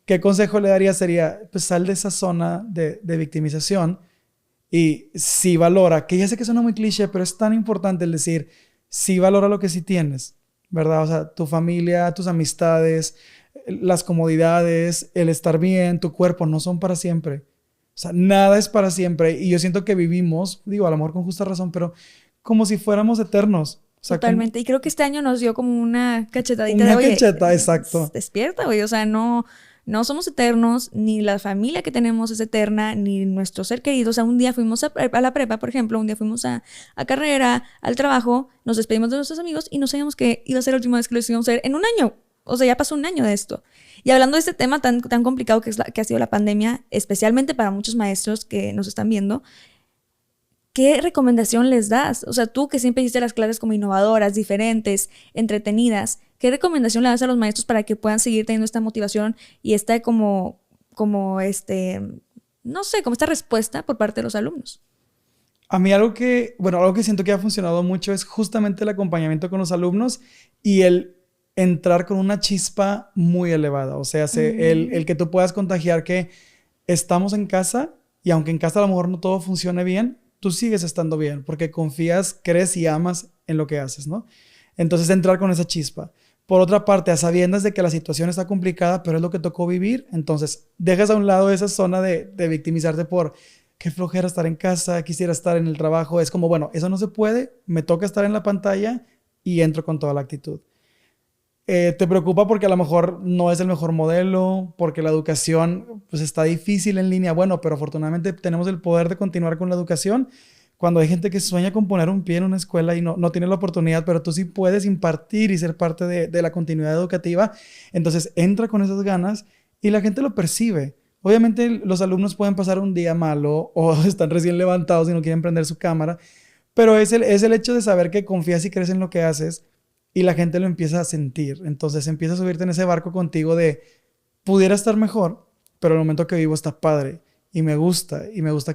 ¿qué consejo le daría? Sería, pues sal de esa zona de victimización. Y sí valora, que ya sé que suena muy cliché, pero es tan importante el decir, sí valora lo que sí tienes, ¿verdad? O sea, tu familia, tus amistades, las comodidades, el estar bien, tu cuerpo, no son para siempre. O sea, nada es para siempre. Y yo siento que vivimos, digo, a lo mejor con justa razón, pero como si fuéramos eternos. O sea, totalmente. Y creo que este año nos dio como una cachetadita una de, oye, cacheta, exacto. despierta, güey. O sea, no somos eternos, ni la familia que tenemos es eterna, ni nuestro ser querido. O sea, un día fuimos a la prepa, por ejemplo, un día fuimos a carrera, al trabajo, nos despedimos de nuestros amigos y no sabíamos que iba a ser la última vez que lo íbamos a hacer en un año. O sea, ya pasó un año de esto. Y hablando de este tema tan complicado que ha sido la pandemia, especialmente para muchos maestros que nos están viendo, ¿qué recomendación les das? O sea, tú que siempre hiciste las clases como innovadoras, diferentes, entretenidas, ¿qué recomendación le das a los maestros para que puedan seguir teniendo esta motivación y esta no sé, como esta respuesta por parte de los alumnos? A mí algo que siento que ha funcionado mucho es justamente el acompañamiento con los alumnos y el entrar con una chispa muy elevada. O sea, el que tú puedas contagiar que estamos en casa y aunque en casa a lo mejor no todo funcione bien, tú sigues estando bien porque confías, crees y amas en lo que haces, ¿no? Entonces entrar con esa chispa. Por otra parte, a sabiendas de que la situación está complicada, pero es lo que tocó vivir, entonces dejas a un lado esa zona de victimizarte por qué flojera estar en casa, quisiera estar en el trabajo. Es como, bueno, eso no se puede, me toca estar en la pantalla y entro con toda la actitud. Te preocupa porque a lo mejor no es el mejor modelo, porque la educación pues está difícil en línea. Bueno, pero afortunadamente tenemos el poder de continuar con la educación. Cuando hay gente que sueña con poner un pie en una escuela y no tiene la oportunidad, pero tú sí puedes impartir y ser parte de la continuidad educativa, entonces entra con esas ganas y la gente lo percibe. Obviamente los alumnos pueden pasar un día malo o están recién levantados y no quieren prender su cámara, pero es el hecho de saber que confías y crees en lo que haces y la gente lo empieza a sentir. Entonces empieza a subirte en ese barco contigo de pudiera estar mejor, pero el momento que vivo está padre y me gusta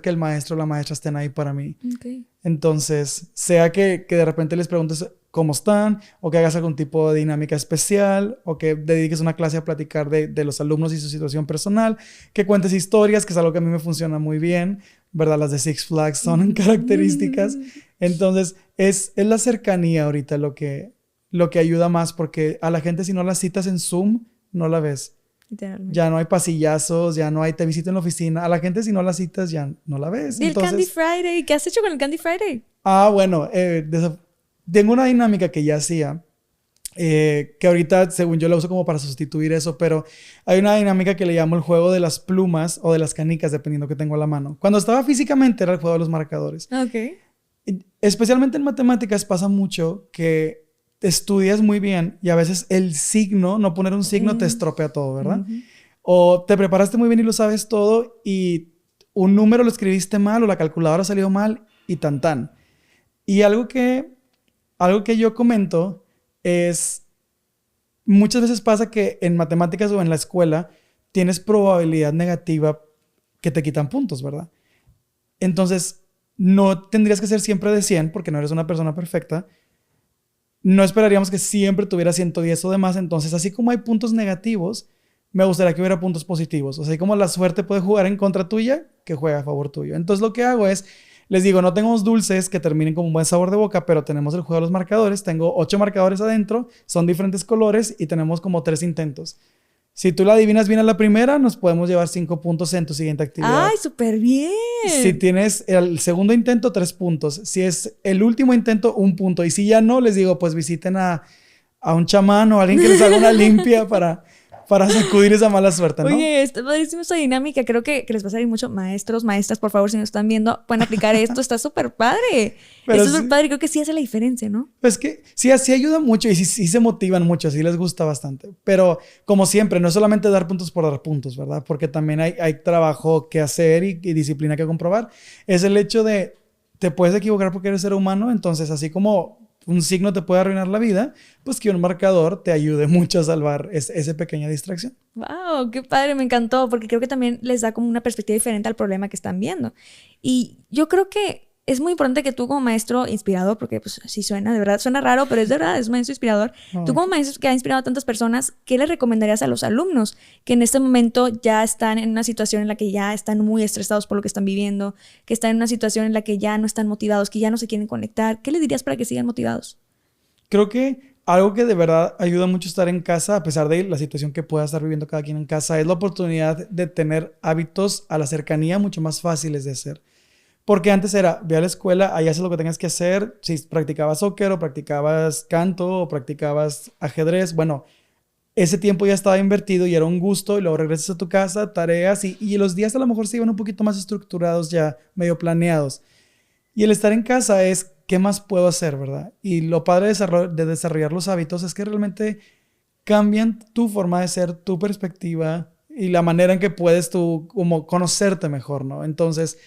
que el maestro o la maestra estén ahí para mí. Okay. Entonces, sea que de repente les preguntes cómo están, o que hagas algún tipo de dinámica especial, o que dediques una clase a platicar de los alumnos y su situación personal, que cuentes historias, que es algo que a mí me funciona muy bien, ¿verdad? Las de Six Flags son características. Entonces, es la cercanía ahorita lo que ayuda más, porque a la gente si no la citas en Zoom, no la ves. Ya no hay pasillazos, ya no hay te visito en la oficina. A la gente si no la citas ya no la ves. ¿Y el Candy Friday? ¿Qué has hecho con el Candy Friday? Bueno, tengo una dinámica que ya hacía, que ahorita según yo la uso como para sustituir eso, pero hay una dinámica que le llamo el juego de las plumas o de las canicas, dependiendo que tengo a la mano. Cuando estaba físicamente era el juego de los marcadores. Ok. Especialmente en matemáticas pasa mucho que estudias muy bien y a veces el signo, no poner un signo te estropea todo, ¿verdad? O te preparaste muy bien y lo sabes todo y un número lo escribiste mal o la calculadora salió mal y tan tan. Y algo que yo comento es, muchas veces pasa que en matemáticas o en la escuela tienes probabilidad negativa que te quitan puntos, ¿verdad? Entonces, no tendrías que ser siempre de 100 porque no eres una persona perfecta. No esperaríamos que siempre tuviera 110 o demás. Entonces, así como hay puntos negativos, me gustaría que hubiera puntos positivos. O sea, así como la suerte puede jugar en contra tuya, que juega a favor tuyo. Entonces, lo que hago es, les digo, no tenemos dulces que terminen con un buen sabor de boca, pero tenemos el juego de los marcadores. Tengo 8 marcadores adentro, son diferentes colores y tenemos como 3 intentos. Si tú la adivinas bien a la primera, nos podemos llevar 5 puntos en tu siguiente actividad. ¡Ay, súper bien! Si tienes el segundo intento, 3 puntos. Si es el último intento, 1 punto. Y si ya no, les digo, pues visiten a un chamán o a alguien que les haga una limpia para sacudir esa mala suerte, ¿no? Oye, está padrísimo esta dinámica. Creo que les va a salir mucho. Maestros, maestras, por favor, si nos están viendo, pueden aplicar esto. Está súper padre. Pero es súper padre. Creo que sí hace la diferencia, ¿no? Pues que sí, así ayuda mucho y sí se motivan mucho, sí les gusta bastante. Pero como siempre, no es solamente dar puntos por dar puntos, ¿verdad? Porque también hay trabajo que hacer y disciplina que comprobar. Es el hecho de, te puedes equivocar porque eres ser humano, entonces así como un signo te puede arruinar la vida, pues que un marcador te ayude mucho a salvar esa pequeña distracción. ¡Wow! ¡Qué padre! Me encantó, porque creo que también les da como una perspectiva diferente al problema que están viendo. Y yo creo que es muy importante que tú como maestro inspirador, porque pues sí suena, de verdad, suena raro, pero es de verdad, es maestro inspirador. Tú como maestro que ha inspirado a tantas personas, ¿qué le recomendarías a los alumnos que en este momento ya están en una situación en la que ya están muy estresados por lo que están viviendo, que están en una situación en la que ya no están motivados, que ya no se quieren conectar? ¿Qué les dirías para que sigan motivados? Creo que algo que de verdad ayuda mucho estar en casa, a pesar de la situación que pueda estar viviendo cada quien en casa, es la oportunidad de tener hábitos a la cercanía mucho más fáciles de hacer. Porque antes era, ve a la escuela, ahí haces lo que tengas que hacer. Si practicabas soccer o practicabas canto o practicabas ajedrez, bueno, ese tiempo ya estaba invertido y era un gusto y luego regresas a tu casa, tareas y los días a lo mejor se iban un poquito más estructurados ya, medio planeados. Y el estar en casa es, ¿qué más puedo hacer, verdad? Y lo padre de desarrollar los hábitos es que realmente cambian tu forma de ser, tu perspectiva y la manera en que puedes tú como conocerte mejor, ¿no? Entonces,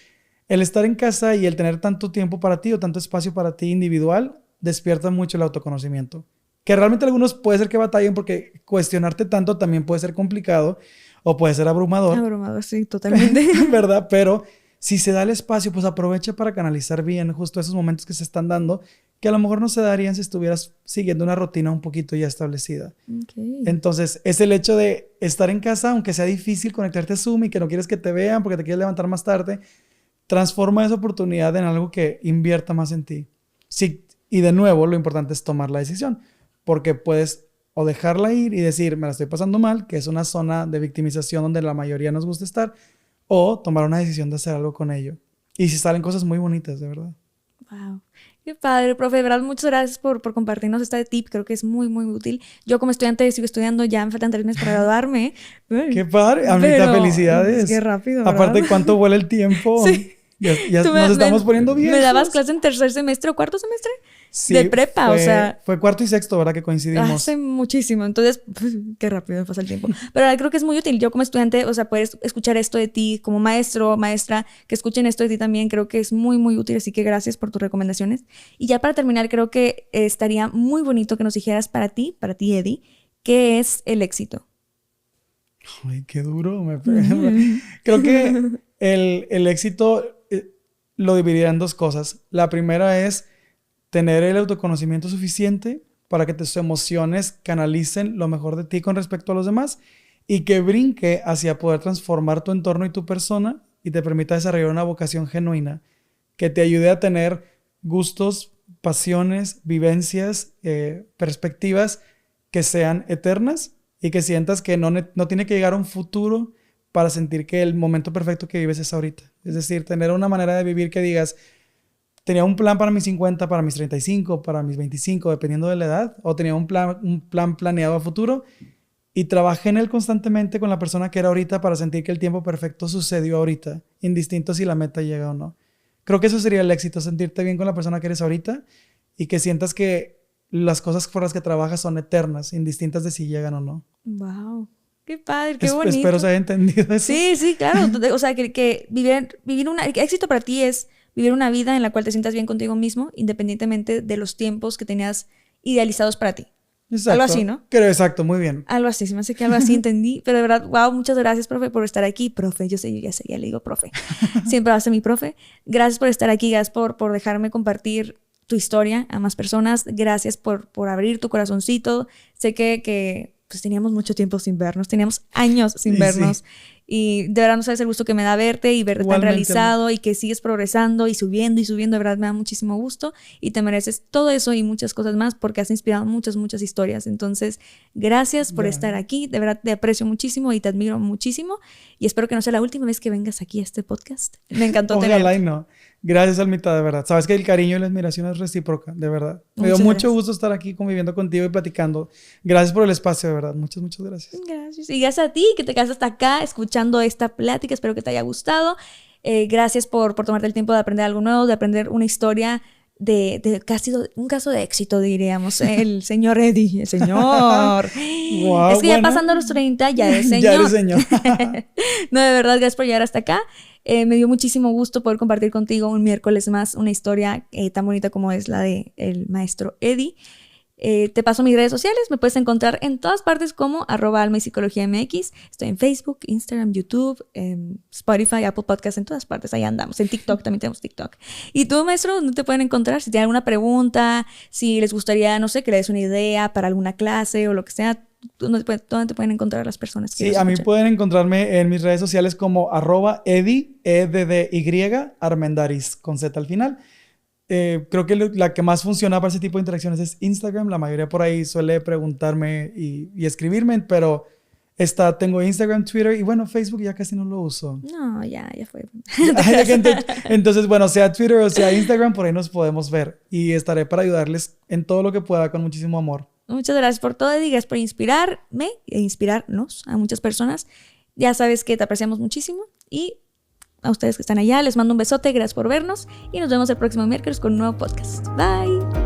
el estar en casa y el tener tanto tiempo para ti o tanto espacio para ti individual despierta mucho el autoconocimiento. Que realmente algunos puede ser que batallen porque cuestionarte tanto también puede ser complicado. o puede ser abrumador. Abrumador, sí, totalmente. ¿Verdad? Pero si se da el espacio, pues aprovecha para canalizar bien justo esos momentos que se están dando, que a lo mejor no se darían si estuvieras siguiendo una rutina un poquito ya establecida. Okay. Entonces, es el hecho de estar en casa, aunque sea difícil conectarte a Zoom y que no quieres que te vean porque te quieres levantar más tarde, transforma esa oportunidad en algo que invierta más en ti. Sí, y de nuevo, lo importante es tomar la decisión, porque puedes o dejarla ir y decir, me la estoy pasando mal, que es una zona de victimización donde la mayoría nos gusta estar, o tomar una decisión de hacer algo con ello. Y si salen cosas muy bonitas, de verdad. Wow. Qué padre, profe. De verdad, muchas gracias por compartirnos este tip. Creo que es muy, muy útil. Yo como estudiante sigo estudiando, ya me faltan 3 meses para graduarme. Qué padre. Amita, felicidades. Qué rápido, ¿verdad? Aparte, ¿cuánto vuela el tiempo? Sí. Ya nos estamos poniendo bien. ¿Me dabas clase en tercer semestre o cuarto semestre? Sí, de prepa, o sea. Fue cuarto y sexto, ¿verdad? Que coincidimos. Hace muchísimo. Entonces, qué rápido pasa el tiempo. Pero ahora creo que es muy útil. Yo como estudiante, o sea, puedes escuchar esto de ti, como maestro, maestra, que escuchen esto de ti también. Creo que es muy, muy útil. Así que gracias por tus recomendaciones. Y ya para terminar, creo que estaría muy bonito que nos dijeras para ti, Eddie, ¿qué es el éxito? Ay, qué duro. Creo que el éxito lo dividiría en 2 cosas. La primera es tener el autoconocimiento suficiente para que tus emociones canalicen lo mejor de ti con respecto a los demás y que brinque hacia poder transformar tu entorno y tu persona y te permita desarrollar una vocación genuina que te ayude a tener gustos, pasiones, vivencias, perspectivas que sean eternas y que sientas que no tiene que llegar a un futuro para sentir que el momento perfecto que vives es ahorita. Es decir, tener una manera de vivir que digas, tenía un plan para mis 50, para mis 35, para mis 25, dependiendo de la edad, o tenía un plan planeado a futuro y trabajé en él constantemente con la persona que era ahorita para sentir que el tiempo perfecto sucedió ahorita, indistinto si la meta llega o no. Creo que eso sería el éxito, sentirte bien con la persona que eres ahorita y que sientas que las cosas por las que trabajas son eternas, indistintas de si llegan o no. Wow. Qué padre, qué bonito. Espero se haya entendido eso. Sí, claro. O sea, que vivir éxito para ti es vivir una vida en la cual te sientas bien contigo mismo, independientemente de los tiempos que tenías idealizados para ti. Exacto. Algo así, ¿no? Creo, exacto, muy bien. Algo así, se me hace que algo así entendí. Pero de verdad, wow, muchas gracias, profe, por estar aquí. Profe, yo ya le digo profe. Siempre va a ser mi profe. Gracias por estar aquí, gracias por dejarme compartir tu historia a más personas. Gracias por abrir tu corazoncito. Sé que pues teníamos mucho tiempo sin vernos, teníamos años sin vernos. Sí. Y de verdad no sabes el gusto que me da verte y verte tan realizado y que sigues progresando y subiendo. De verdad me da muchísimo gusto y te mereces todo eso y muchas cosas más porque has inspirado muchas historias. Entonces, gracias por estar aquí. De verdad te aprecio muchísimo y te admiro muchísimo y espero que no sea la última vez que vengas aquí a este podcast. Me encantó tenerte. Ojalá y no. Gracias, Almita, de verdad. Sabes que el cariño y la admiración es recíproca, de verdad. Me dio mucho gusto estar aquí conviviendo contigo y platicando. Gracias por el espacio, de verdad. Muchas gracias. Gracias. Y gracias a ti que te quedaste hasta acá escuchando esta plática. Espero que te haya gustado. Gracias por tomarte el tiempo de aprender algo nuevo, de aprender una historia de casi un caso de éxito, diríamos. El señor Eddie, el señor. Wow, es que ya pasando los 30 ya es señor. Ya eres señor. No, de verdad, gracias por llegar hasta acá. Me dio muchísimo gusto poder compartir contigo un miércoles más una historia tan bonita como es la de el maestro Eddie. Te paso mis redes sociales, me puedes encontrar en todas partes como @alma y psicología MX. Estoy en Facebook, Instagram, YouTube, Spotify, Apple Podcasts, en todas partes, ahí andamos. En TikTok también tenemos TikTok. ¿Y tú, maestro, dónde te pueden encontrar? Si tienen alguna pregunta, si les gustaría, no sé, que les des una idea para alguna clase o lo que sea, ¿dónde te pueden encontrar las personas? Sí, a mí pueden encontrarme en mis redes sociales como @Eddie, EDDY, Armendáriz, con Z al final. Creo que la que más funciona para ese tipo de interacciones es Instagram. La mayoría por ahí suele preguntarme y escribirme, pero tengo Instagram, Twitter y bueno, Facebook ya casi no lo uso. No, ya fue. Entonces, bueno, sea Twitter o sea Instagram, por ahí nos podemos ver y estaré para ayudarles en todo lo que pueda con muchísimo amor. Muchas gracias por todo, Eddie. Gracias por inspirarme e inspirarnos a muchas personas. Ya sabes que te apreciamos muchísimo y a ustedes que están allá les mando un besote. Gracias por vernos y nos vemos el próximo miércoles con un nuevo podcast. Bye.